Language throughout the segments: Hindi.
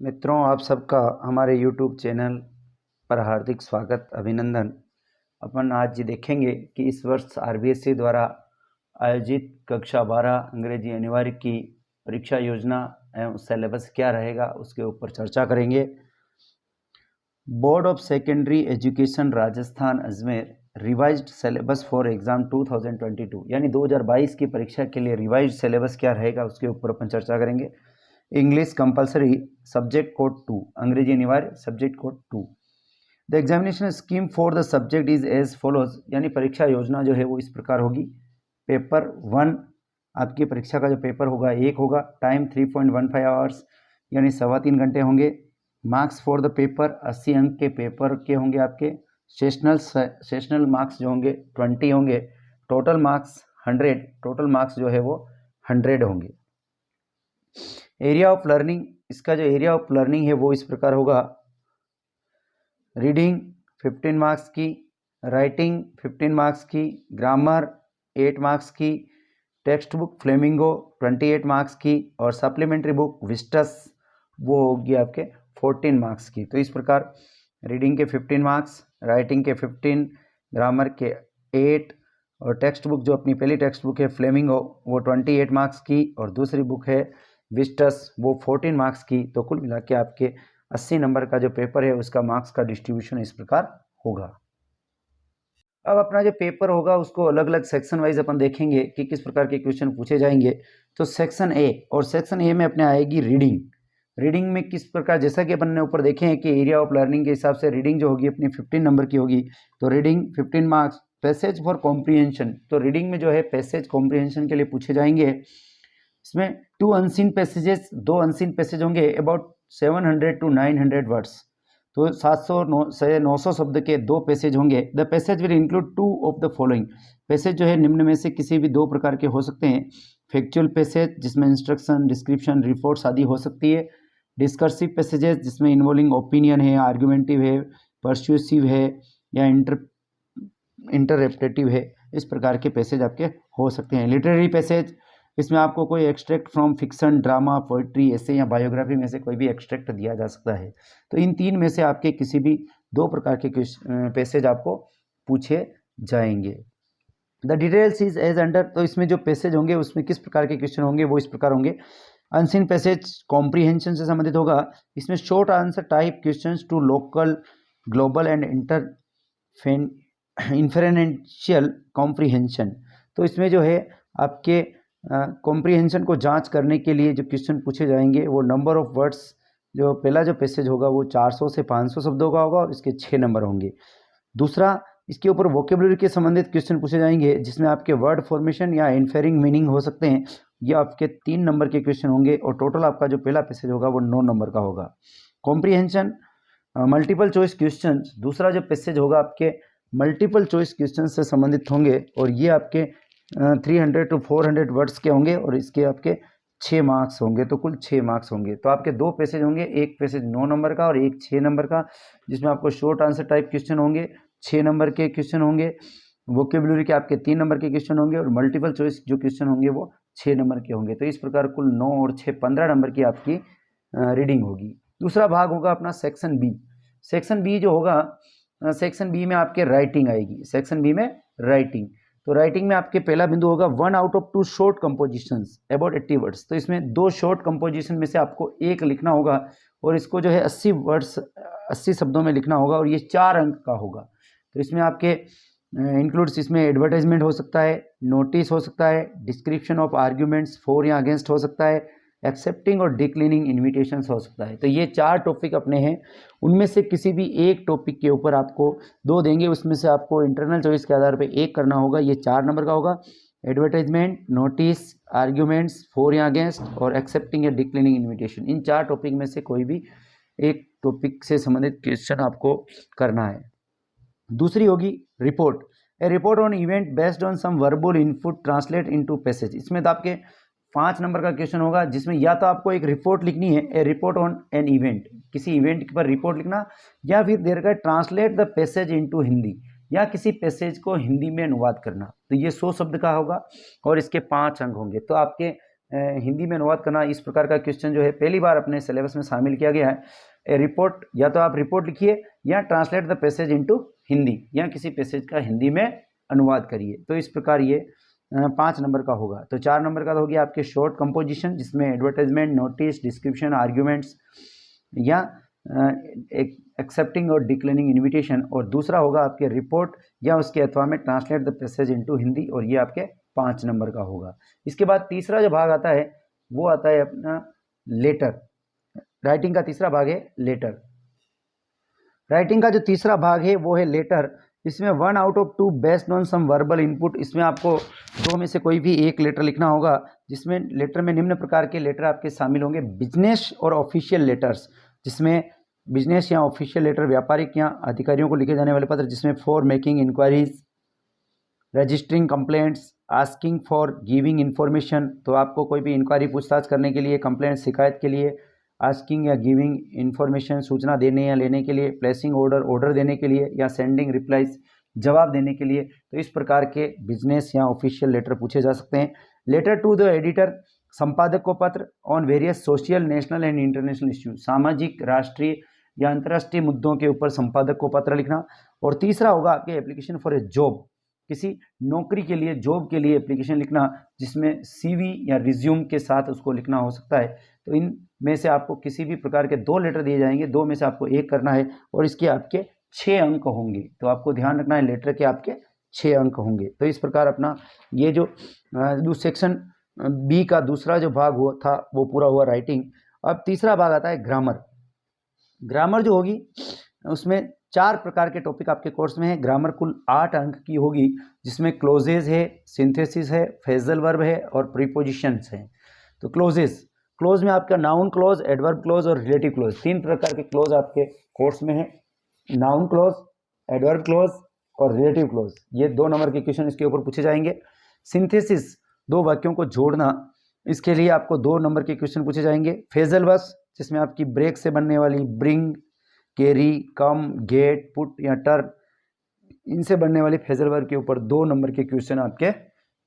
मित्रों, आप सबका हमारे YouTube चैनल पर हार्दिक स्वागत अभिनंदन। अपन आज ये देखेंगे कि इस वर्ष आरबीएसई द्वारा आयोजित कक्षा 12 अंग्रेजी अनिवार्य की परीक्षा योजना एवं सिलेबस क्या रहेगा उसके ऊपर चर्चा करेंगे। Board of secondary education Rajasthan Ajmer revised syllabus for exam 2022 यानी 2022 की परीक्षा के लिए रिवाइज्ड सिलेबस क्या रहेगा उसके ऊपर अपन चर्चा करेंगे। इंग्लिश कंपलसरी सब्जेक्ट कोड 2 अंग्रेजी अनिवार्य subject code 2। The examination scheme for the subject is as follows यानी परीक्षा योजना जो है वो इस प्रकार होगी। पेपर 1 आपकी परीक्षा का जो पेपर होगा एक होगा, टाइम 3.15 आवर्स यानी 3.25 घंटे होंगे। मार्क्स फॉर द पेपर 80 अंक के पेपर के होंगे आपके। सेशनल मार्क्स जो होंगे 20 होंगे। टोटल मार्क्स 100, टोटल मार्क्स जो है वो 100 होंगे। एरिया ऑफ लर्निंग, इसका जो एरिया ऑफ लर्निंग है वो इस प्रकार होगा। रीडिंग 15 मार्क्स की, राइटिंग 15 मार्क्स की, ग्रामर 8 मार्क्स की, टेक्स्ट बुक फ्लेमिंगो 28 मार्क्स की और सप्लीमेंट्री बुक विस्टस वो होगी आपके 14 मार्क्स की। तो इस प्रकार रीडिंग के 15 मार्क्स, राइटिंग के 15, ग्रामर के 8 और टेक्स्ट बुक जो अपनी पहली टेक्स्ट बुक है फ्लेमिंगो वो 28 मार्क्स की और दूसरी बुक है विस्टस वो 14 मार्क्स की। तो कुल मिला के आपके 80 नंबर का जो पेपर है उसका मार्क्स का डिस्ट्रीब्यूशन इस प्रकार होगा। अब अपना जो पेपर होगा उसको अलग अलग सेक्शन वाइज अपन देखेंगे कि किस प्रकार के क्वेश्चन पूछे जाएंगे। तो सेक्शन ए, और सेक्शन ए में अपने आएगी रीडिंग। रीडिंग में किस प्रकार, जैसा कि अपन ने ऊपर देखे हैं कि एरिया ऑफ लर्निंग के हिसाब से रीडिंग जो होगी अपनी 15 नंबर की होगी। तो reading 15 marks. Passage for comprehension, तो रीडिंग में जो है पैसेज कॉम्प्रीहेंशन के लिए पूछे जाएंगे। इसमें 2 अनसीन पैसेजेस, 2 अनसीन पैसेज होंगे अबाउट 700 to 900 वर्ड्स। तो 700 से 900 शब्द के 2 पैसेज होंगे। The passage will include 2 of the following. Passage जो है निम्न में से किसी भी 2 प्रकार के हो सकते हैं। फैक्चुअल पैसेज जिसमें इंस्ट्रक्शन, डिस्क्रिप्शन, रिपोर्ट्स आदि हो सकती है। डिस्कर्सिव पैसेजेस जिसमें इन्वॉल्विंग ओपिनियन है, आर्गुमेंटिव है, परस्यूसिव है या इंटरप्रेटिव है। इस प्रकार के पैसेज आपके हो सकते हैं। लिटरेरी पैसेज, इसमें आपको कोई extract from fiction, drama, poetry, ऐसे या बायोग्राफी में से कोई भी एक्सट्रैक्ट दिया जा सकता है। तो इन 3 में से आपके किसी भी 2 प्रकार के पैसेज आपको पूछे जाएंगे। The details is as under, तो इसमें जो पैसेज होंगे उसमें किस प्रकार के क्वेश्चन होंगे वो इस प्रकार होंगे। अनसीन पैसेज कॉम्प्रीहेंशन से संबंधित होगा। इसमें short answer type questions to local, global and inferential comprehension. तो इसमें जो है आपके कॉम्प्रीहेंशन को जांच करने के लिए जो क्वेश्चन पूछे जाएंगे वो नंबर ऑफ वर्ड्स, जो पहला जो पैसेज होगा वो 400 से 500 शब्दों का होगा और इसके 6 नंबर होंगे। दूसरा, इसके ऊपर वोकेबुलरी के संबंधित क्वेश्चन पूछे जाएंगे जिसमें आपके वर्ड फॉर्मेशन या इन्फेरिंग मीनिंग हो सकते हैं। ये आपके 3 नंबर के क्वेश्चन होंगे और टोटल आपका जो पहला पैसेज होगा वो 9 नंबर का होगा। कॉम्प्रीहेंशन मल्टीपल चॉइस क्वेश्चन, दूसरा जो पैसेज होगा आपके मल्टीपल चॉइस क्वेश्चन से संबंधित होंगे और ये आपके 300 to 400 वर्ड्स के होंगे और इसके आपके 6 मार्क्स होंगे। तो कुल 6 मार्क्स होंगे। तो आपके 2 पैसेज होंगे, एक पैसेज 9 नंबर का और एक 6 नंबर का, जिसमें आपको शॉर्ट आंसर टाइप क्वेश्चन होंगे, 6 नंबर के क्वेश्चन होंगे। वोकेबुलरी के आपके 3 नंबर के क्वेश्चन होंगे और मल्टीपल चॉइस जो क्वेश्चन होंगे वो 6 नंबर के होंगे। तो इस प्रकार कुल 9 और 6 15 नंबर की आपकी रीडिंग होगी। दूसरा भाग होगा अपना सेक्शन बी। सेक्शन बी जो होगा, सेक्शन बी में आपके राइटिंग आएगी। सेक्शन बी में राइटिंग, तो राइटिंग में आपके पहला बिंदु होगा 1 out of 2 short compositions about 80 words. तो इसमें 2 शॉर्ट कंपोजिशन में से आपको एक लिखना होगा और इसको जो है 80 वर्ड्स 80 शब्दों में लिखना होगा और ये 4 अंक का होगा। तो इसमें आपके इंक्लूड्स, इसमें एडवर्टाइजमेंट हो सकता है, नोटिस हो सकता है, डिस्क्रिप्शन ऑफ आर्ग्यूमेंट्स फॉर या अगेंस्ट हो सकता है, एक्सेप्टिंग और डिक्लाइनिंग इन्विटेशंस हो सकता है। तो ये 4 टॉपिक अपने हैं, उनमें से किसी भी एक टॉपिक के ऊपर आपको 2 देंगे, उसमें से आपको इंटरनल चॉइस के आधार पे एक करना होगा। ये 4 नंबर का होगा। एडवर्टाइजमेंट, नोटिस, आर्ग्यूमेंट्स फॉर या अगेंस्ट और एक्सेप्टिंग या डिक्लाइनिंग इन्विटेशन। इन 4 टॉपिक में से कोई भी एक टॉपिक से संबंधित क्वेश्चन आपको करना है। दूसरी होगी report. A report on event based on some verbal input translate into passage. इसमें तो आपके 5 नंबर का क्वेश्चन होगा जिसमें या तो आपको एक रिपोर्ट लिखनी है, ए रिपोर्ट ऑन एन इवेंट, किसी इवेंट पर रिपोर्ट लिखना, या फिर देर का translate the passage into Hindi, या किसी पैसेज को हिंदी में अनुवाद करना। तो ये 100 शब्द का होगा और इसके 5 अंक होंगे। तो आपके हिंदी में अनुवाद करना, इस प्रकार का क्वेश्चन जो है पहली बार अपने सिलेबस में शामिल किया गया है। ए रिपोर्ट, या तो आप रिपोर्ट लिखिए या translate the passage into Hindi, या किसी पैसेज का हिंदी में अनुवाद करिए। तो इस प्रकार ये 5 नंबर का होगा। तो 4 नंबर का हो गया आपके शॉर्ट कंपोजिशन, जिसमें एडवर्टाइजमेंट, नोटिस, डिस्क्रिप्शन, आर्ग्यूमेंट्स या एक्सेप्टिंग और डिक्लाइनिंग इन्विटेशन। और दूसरा होगा आपके रिपोर्ट या उसके अथवा में translate the passage into Hindi, और ये आपके 5 नंबर का होगा। इसके बाद तीसरा जो भाग आता है वो आता है अपना लेटर। राइटिंग का तीसरा भाग है लेटर। राइटिंग का जो तीसरा भाग है वो है लेटर। इसमें 1 out of 2 based on some verbal input. इसमें आपको 2 में से कोई भी एक लेटर लिखना होगा, जिसमें लेटर में निम्न प्रकार के लेटर आपके शामिल होंगे। बिजनेस और ऑफिशियल लेटर्स, जिसमें बिजनेस या ऑफिशियल लेटर व्यापारिक या अधिकारियों को लिखे जाने वाले पत्र, जिसमें for making enquiries, registering complaints, asking for giving information. तो आपको कोई भी इंक्वायरी पूछताछ करने के लिए, कंप्लेंट शिकायत के लिए, आस्किंग या गिविंग इन्फॉर्मेशन सूचना देने या लेने के लिए, प्लेसिंग ऑर्डर ऑर्डर देने के लिए, या सेंडिंग रिप्लाइज जवाब देने के लिए। तो इस प्रकार के बिजनेस या ऑफिशियल लेटर पूछे जा सकते हैं। लेटर टू द एडिटर, संपादक को पत्र on various social, national and international issue, सामाजिक, राष्ट्रीय या अंतर्राष्ट्रीय मुद्दों के ऊपर संपादक को पत्र लिखना। और तीसरा होगा आपके एप्लीकेशन फॉर ए जॉब, किसी नौकरी के लिए, जॉब के लिए एप्लीकेशन लिखना, जिसमें सीवी या रिज्यूम के साथ उसको लिखना हो सकता है। तो इन में से आपको किसी भी प्रकार के 2 लेटर दिए जाएंगे, 2 में से आपको एक करना है, और इसके आपके 6 अंक होंगे। तो आपको ध्यान रखना है लेटर के आपके 6 अंक होंगे। तो इस प्रकार अपना ये जो सेक्शन बी का दूसरा जो भाग हुआ था वो पूरा हुआ राइटिंग। अब तीसरा भाग आता है ग्रामर। ग्रामर जो होगी उसमें 4 प्रकार के टॉपिक आपके कोर्स में है। ग्रामर कुल 8 अंक की होगी, जिसमें क्लोजेज है, सिंथेसिस है, फ्रेजल वर्ब है और प्रीपोजिशंस हैं। तो क्लोज में आपका नाउन क्लोज, एडवर्ब क्लोज और रिलेटिव क्लोज, 3 प्रकार के क्लोज आपके कोर्स में है। नाउन क्लोज, एडवर्ब क्लोज और रिलेटिव क्लोज, ये 2 नंबर के क्वेश्चन इसके ऊपर पूछे जाएंगे। सिंथेसिस, 2 वाक्यों को जोड़ना, इसके लिए आपको 2 नंबर के क्वेश्चन पूछे जाएंगे। फ्रेजल वर्ब्स, जिसमें आपकी ब्रेक से बनने वाली ब्रिंग, कैरी, कम, गेट, पुट या टर्न, इनसे बनने वाली फ्रेजल वर्ब के ऊपर 2 नंबर के क्वेश्चन आपके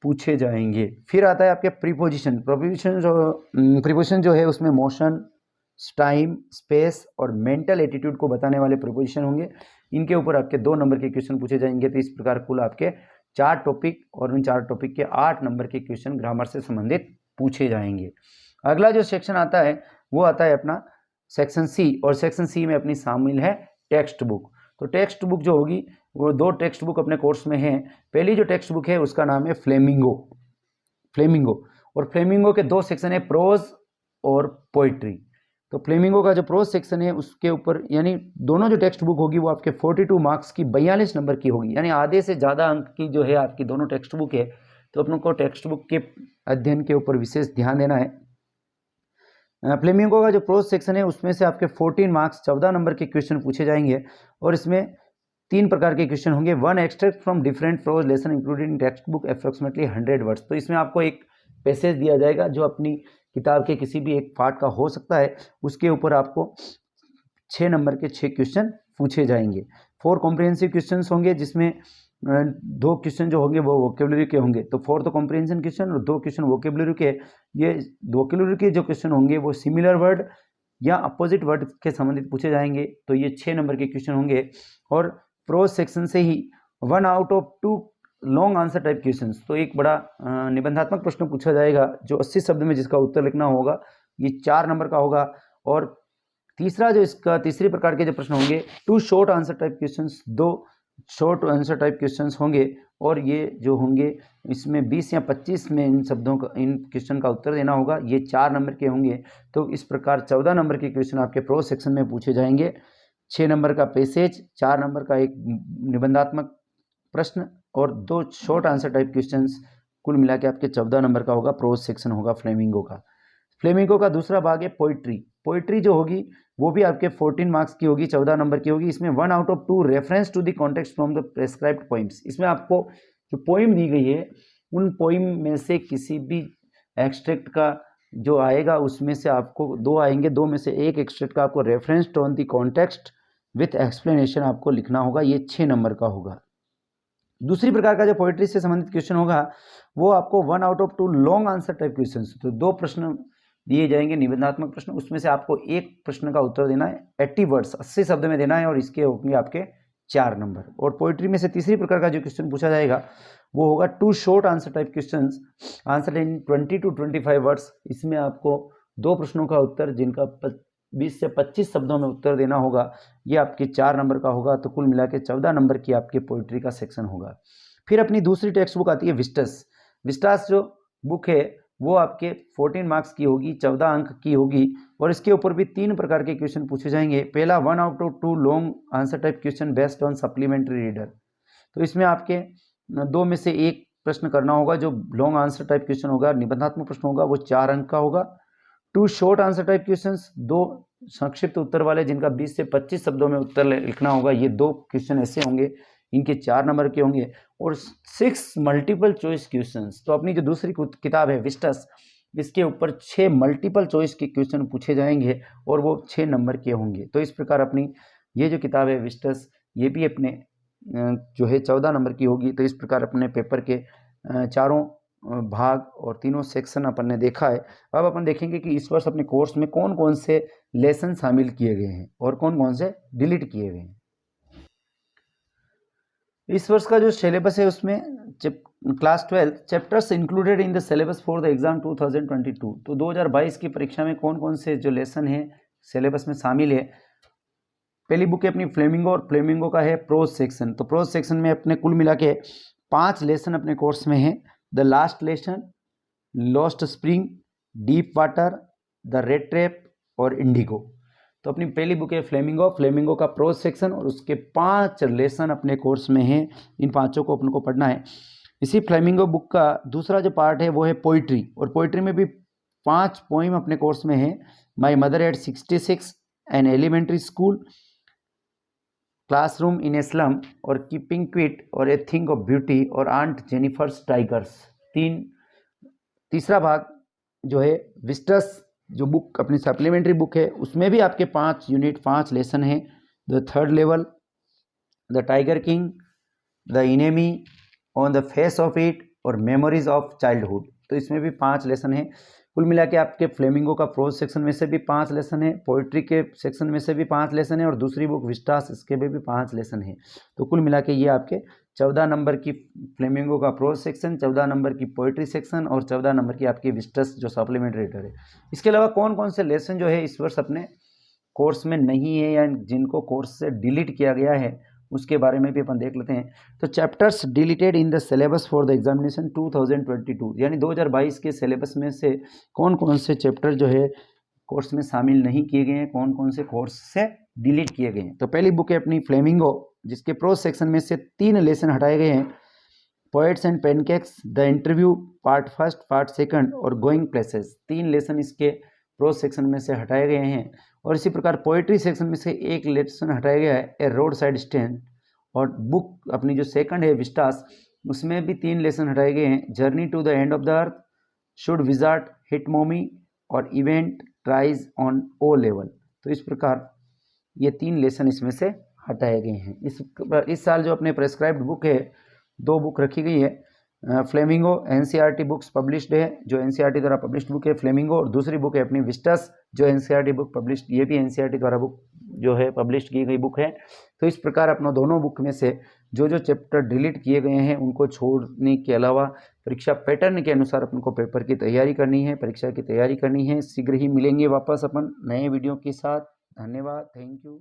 पूछे जाएंगे। फिर आता है आपके प्रीपोजिशन। प्रीपोजिशन जो है उसमें मोशन, टाइम, स्पेस और मेंटल एटीट्यूड को बताने वाले प्रीपोजिशन होंगे। इनके ऊपर आपके 2 नंबर के क्वेश्चन पूछे जाएंगे। तो इस प्रकार कुल आपके 4 टॉपिक, और उन 4 टॉपिक के 8 नंबर के क्वेश्चन ग्रामर से संबंधित पूछे जाएंगे। अगला जो सेक्शन आता है वो आता है अपना सेक्शन सी, और सेक्शन सी में अपनी शामिल है टेक्स्ट बुक। तो टेक्स्ट बुक जो होगी वो 2 टेक्स्ट बुक अपने कोर्स में हैं। पहली जो टेक्स्ट बुक है उसका नाम है फ्लेमिंगो। और फ्लेमिंगो के 2 सेक्शन है, प्रोज और पोइट्री। तो फ्लेमिंगो का जो प्रोज सेक्शन है उसके ऊपर, यानी दोनों जो टेक्स्ट बुक होगी वो आपके 42 मार्क्स की 42 नंबर की होगी, यानी आधे से ज़्यादा अंक की जो है आपकी दोनों टेक्स्ट बुक है। तो अपनों को टेक्स्ट बुक के अध्ययन के ऊपर विशेष ध्यान देना है। फ्लेमिंगो का जो प्रोज सेक्शन है उसमें से आपके 14 मार्क्स 14 नंबर के क्वेश्चन पूछे जाएंगे, और इसमें 3 प्रकार के क्वेश्चन होंगे। 1 extract from different prose lesson included in text book approximately 100 words. तो इसमें आपको एक पैसेज दिया जाएगा जो अपनी किताब के किसी भी एक पार्ट का हो सकता है, उसके ऊपर आपको 6 नंबर के 6 क्वेश्चन पूछे जाएंगे। 4 कॉम्प्रिहेंसिव क्वेश्चन होंगे, जिसमें 2 क्वेश्चन जो होंगे वो वोकेबलरी के होंगे। तो 4 तो कॉम्प्रिहेंशन क्वेश्चन और 2 क्वेश्चन वोकेबलरी के। ये वोकेबलरी के जो क्वेश्चन होंगे वो सिमिलर वर्ड या अपोजिट वर्ड के संबंधित पूछे जाएंगे। तो ये 6 नंबर के क्वेश्चन होंगे। और प्रोज सेक्शन से ही 1 out of 2 long answer type questions, तो एक बड़ा निबंधात्मक प्रश्न पूछा जाएगा जो 80 शब्द में जिसका उत्तर लिखना होगा, ये 4 नंबर का होगा। और तीसरा जो इसका तीसरी प्रकार के जो प्रश्न होंगे 2 short answer type questions, 2 short answer type questions होंगे, और ये जो होंगे इसमें 20 या 25 में इन शब्दों का, इन क्वेश्चन का उत्तर देना होगा। ये 4 नंबर के होंगे। तो इस प्रकार 14 नंबर के क्वेश्चन आपके प्रोज सेक्शन में पूछे जाएंगे। 6 नंबर का पैसेज, 4 नंबर का एक निबंधात्मक प्रश्न और 2 शॉर्ट आंसर टाइप क्वेश्चंस, कुल मिला के आपके 14 नंबर का होगा, प्रोज सेक्शन होगा फ्लेमिंगो का। फ्लेमिंगो का दूसरा भाग है पोइट्री जो होगी वो भी आपके 14 मार्क्स की होगी, 14 नंबर की होगी। इसमें 1 out of 2 reference to the context from the prescribed poems. इसमें आपको जो पोइम दी गई है उन पोइम में से किसी भी एक्सट्रैक्ट का जो आएगा उसमें से आपको 2 आएंगे, 2 में से एक एक्सट्रैक्ट का आपको reference on the context with explanation आपको लिखना होगा। ये 6 नंबर का होगा। दूसरी प्रकार का जो पोइट्री से संबंधित क्वेश्चन होगा वो आपको 1 out of 2 long answer type question, तो 2 प्रश्न दिए जाएंगे निबंधात्मक प्रश्न, उसमें से आपको एक प्रश्न का उत्तर देना है 80 वर्ड्स 80 शब्द में देना है और इसके होंगे आपके 4 नंबर। और पोइट्री में से तीसरी प्रकार का जो क्वेश्चन पूछा जाएगा वो होगा 2 short answer type question, answer in 20 to 25 words. इसमें आपको 2 प्रश्नों का उत्तर जिनका 20 से 25 शब्दों में उत्तर देना होगा, ये आपके 4 नंबर का होगा। तो कुल मिला के 14 नंबर की आपके पोइट्री का सेक्शन होगा। फिर अपनी दूसरी टेक्स्ट बुक आती है विस्टस। विस्टास जो बुक है वो आपके 14 मार्क्स की होगी, 14 अंक की होगी और इसके ऊपर भी 3 प्रकार के क्वेश्चन पूछे जाएंगे। पहला 1 out of 2 long answer type question based on supplementary reader, तो इसमें आपके 2 में से एक प्रश्न करना होगा जो लॉन्ग आंसर टाइप क्वेश्चन होगा, निबंधात्मक प्रश्न होगा, वो 4 अंक का होगा। 2 शॉर्ट आंसर टाइप क्वेश्चंस, 2 संक्षिप्त उत्तर वाले जिनका 20 से 25 शब्दों में उत्तर लिखना होगा, ये 2 क्वेश्चन ऐसे होंगे, इनके 4 नंबर के होंगे। और 6 मल्टीपल चॉइस क्वेश्चंस, तो अपनी जो दूसरी किताब है विस्टस, इसके ऊपर 6 मल्टीपल चॉइस के क्वेश्चन पूछे जाएंगे और वो 6 नंबर के होंगे। तो इस प्रकार अपनी ये जो किताब है विस्टस, ये भी अपने जो है 14 नंबर की होगी। तो इस प्रकार अपने पेपर के चारों भाग और तीनों सेक्शन अपन ने देखा है। अब अपन देखेंगे कि इस वर्ष अपने कोर्स में कौन कौन से लेसन शामिल किए गए हैं और कौन कौन से डिलीट किए गए हैं। इस वर्ष का जो सिलेबस है उसमें class 12 chapters included in the syllabus for the exam 2022, तो 2022 की परीक्षा में कौन कौन से जो लेसन है सिलेबस में शामिल है। पहली बुक है अपनी फ्लेमिंगो, और फ्लेमिंगो का है प्रोज सेक्शन। तो प्रोज सेक्शन में अपने कुल मिला के 5 लेसन अपने कोर्स में है। The last lesson, lost spring, deep water, the red trap और इंडिगो। तो अपनी पहली बुक है फ्लेमिंगो, फ्लेमिंगो का प्रोज सेक्शन और उसके 5 लेसन अपने कोर्स में हैं। इन 5 को अपन को पढ़ना है। इसी फ्लेमिंगो बुक का दूसरा जो पार्ट है वो है पोइट्री, और पोइट्री में भी 5 पोइम अपने कोर्स में है। My mother at 66, an elementary school, classroom in a slum और कीपिंग क्विट और ए थिंग ऑफ ब्यूटी और आंट जेनिफर्स टाइगर्स। तीसरा भाग जो है विस्टस जो बुक अपनी सप्लीमेंट्री बुक है, उसमें भी आपके 5 यूनिट 5 लेसन हैं। The third level, the tiger king, the enemy, on the face of it और मेमोरीज ऑफ चाइल्डहुड। तो इसमें भी 5 लेसन हैं। कुल मिला के आपके फ्लेमिंगो का प्रोज सेक्शन में से भी 5 लेसन है, पोइट्री के सेक्शन में से भी 5 लेसन है और दूसरी बुक विस्टास इसके भी 5 लेसन है। तो कुल मिला के ये आपके 14 नंबर की फ्लेमिंगो का प्रोज सेक्शन, 14 नंबर की पोइट्री सेक्शन और 14 नंबर की आपकी विस्टस जो सप्लीमेंट्री रीडर है। इसके अलावा कौन कौन से लेसन जो है इस वर्ष अपने कोर्स में नहीं है या जिनको कोर्स से डिलीट किया गया है उसके बारे में भी अपन देख लेते हैं। तो chapters deleted in the syllabus for the examination 2022, यानी 2022 के सिलेबस में से कौन कौन से चैप्टर जो है कोर्स में शामिल नहीं किए गए हैं, कौन कौन से कोर्स से डिलीट किए गए हैं। तो पहली बुक है अपनी फ्लेमिंगो, जिसके प्रोज सेक्शन में से 3 लेसन हटाए गए हैं। Poets and pancakes, the interview part first, part second और गोइंग प्लेसेस, 3 लेसन इसके प्रोज सेक्शन में से हटाए गए हैं। और इसी प्रकार पोइट्री सेक्शन में से 1 लेसन हटाया गया है, ए रोड साइड स्टैंड। और बुक अपनी जो सेकंड है विस्टास, उसमें भी 3 लेसन हटाए गए हैं, journey to the end of the earth, should wizard hit mommy और Evans tries an O level. तो इस प्रकार ये 3 लेसन इसमें से हटाए गए हैं। इस साल जो अपने प्रेस्क्राइब्ड बुक है 2 बुक रखी गई है। फ्लेमिंगो एनसीईआरटी बुक्स पब्लिश्ड है, जो एनसीईआरटी द्वारा पब्लिश्ड बुक है फ्लेमिंगो, और दूसरी बुक है अपनी विस्टस जो एनसीईआरटी बुक पब्लिश्ड, ये भी एनसीईआरटी द्वारा बुक जो है पब्लिश्ड की गई बुक है। तो इस प्रकार अपना दोनों बुक में से जो जो चैप्टर डिलीट किए गए हैं उनको छोड़ने के अलावा परीक्षा पैटर्न के अनुसार अपन को पेपर की तैयारी करनी है, परीक्षा की तैयारी करनी है। शीघ्र ही मिलेंगे वापस अपन नए वीडियो के साथ। धन्यवाद, थैंक यू।